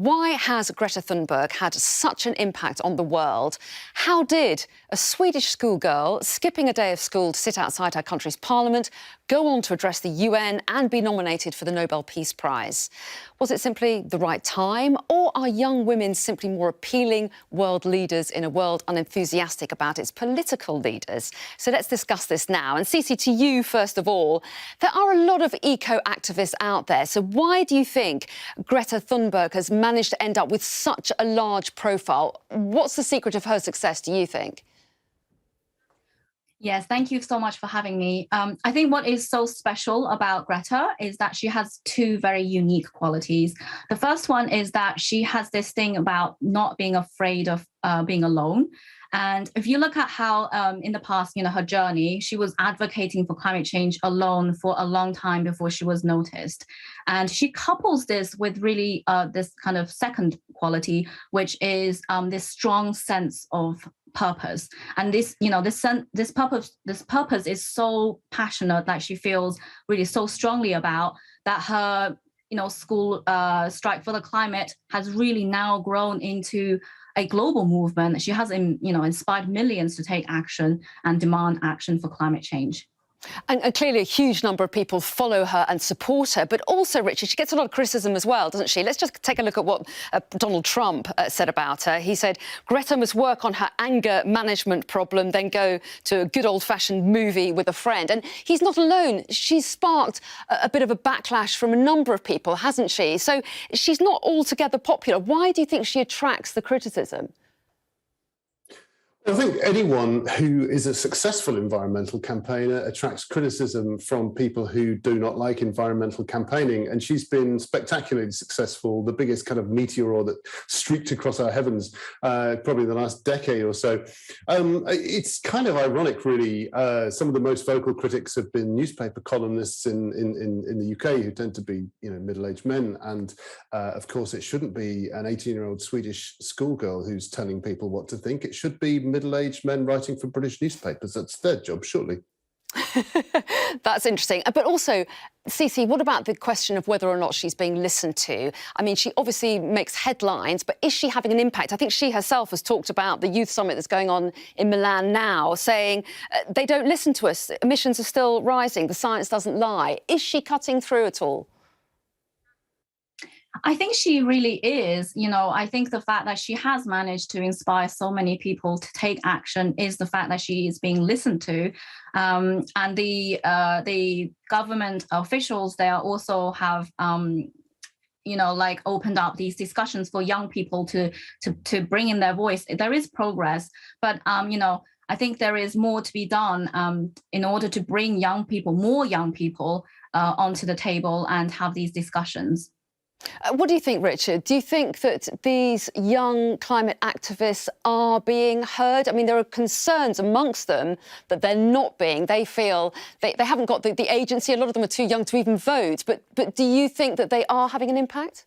Why has Greta Thunberg had such an impact on the world? How did a Swedish schoolgirl skipping a day of school to sit outside her country's parliament go on to address the UN and be nominated for the Nobel Peace Prize? Was it simply the right time, or are young women simply more appealing world leaders in a world unenthusiastic about its political leaders? So let's discuss this now. And Cece, to you first of all, there are a lot of eco-activists out there. So why do you think Greta Thunberg has managed to end up with such a large profile? What's the secret of her success, do you think? Yes, thank you so much for having me. I think what is so special about Greta is that she has two very unique qualities. The first one is that she has this thing about not being afraid of being alone. And if you look at how in the past, her journey, she was advocating for climate change alone for a long time before she was noticed. And she couples this with really this kind of second quality, which is this strong sense of purpose. And this purpose is so passionate that she feels really so strongly about, that her school strike for the climate has really now grown into a global movement. She has inspired millions to take action and demand action for climate change. And clearly a huge number of people follow her and support her. But also, Richard, she gets a lot of criticism as well, doesn't she? Let's just take a look at what Donald Trump said about her. He said, Greta must work on her anger management problem, then go to a good old-fashioned movie with a friend. And he's not alone. She's sparked a bit of a backlash from a number of people, hasn't she? So she's not altogether popular. Why do you think she attracts the criticism? I think anyone who is a successful environmental campaigner attracts criticism from people who do not like environmental campaigning. And she's been spectacularly successful, the biggest kind of meteor that streaked across our heavens probably the last decade or so. It's kind of ironic, really. Some of the most vocal critics have been newspaper columnists in the UK, who tend to be middle-aged men. And of course, it shouldn't be an 18-year-old Swedish schoolgirl who's telling people what to think. It should be middle-aged men writing for British newspapers. That's their job, surely. That's interesting. But also, Cece, what about the question of whether or not she's being listened to? I mean, she obviously makes headlines, but is she having an impact? I think she herself has talked about the youth summit that's going on in Milan now, saying they don't listen to us, emissions are still rising, the science doesn't lie. Is she cutting through at all? I think she really is. I think the fact that she has managed to inspire so many people to take action is the fact that she is being listened to. And the government officials, they also have opened up these discussions for young people to bring in their voice. There is progress, but I think there is more to be done in order to bring more young people onto the table and have these discussions. What do you think, Richard? Do you think that these young climate activists are being heard? I mean, there are concerns amongst them that they're not being. They feel they haven't got the agency. A lot of them are too young to even vote. But do you think that they are having an impact?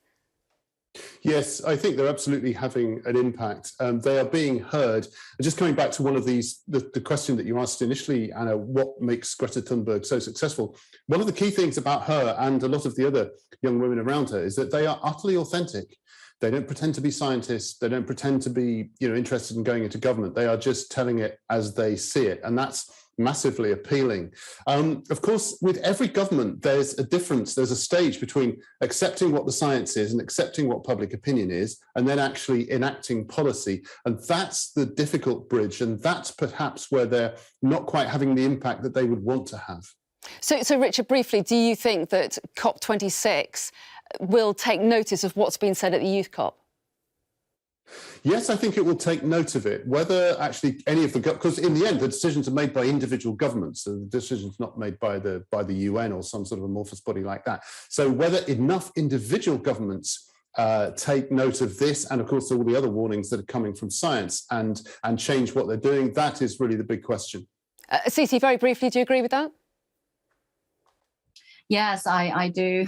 Yes, I think they're absolutely having an impact. They are being heard. And just coming back to one of these, the question that you asked initially, Anna, what makes Greta Thunberg so successful? One of the key things about her and a lot of the other young women around her is that they are utterly authentic. They don't pretend to be scientists. They don't pretend to be, interested in going into government. They are just telling it as they see it. And that's massively appealing. Of course, with every government, there's a difference. There's a stage between accepting what the science is and accepting what public opinion is, and then actually enacting policy. And that's the difficult bridge. And that's perhaps where they're not quite having the impact that they would want to have. So Richard, briefly, do you think that COP26 will take notice of what's been said at the Youth COP? Yes, I think it will take note of it. Whether actually any of the, because in the end, the decisions are made by individual governments. So the decision's not made by the UN or some sort of amorphous body like that. So whether enough individual governments take note of this, and of course all the other warnings that are coming from science, and change what they're doing, that is really the big question. Cece, very briefly, do you agree with that? Yes, I do.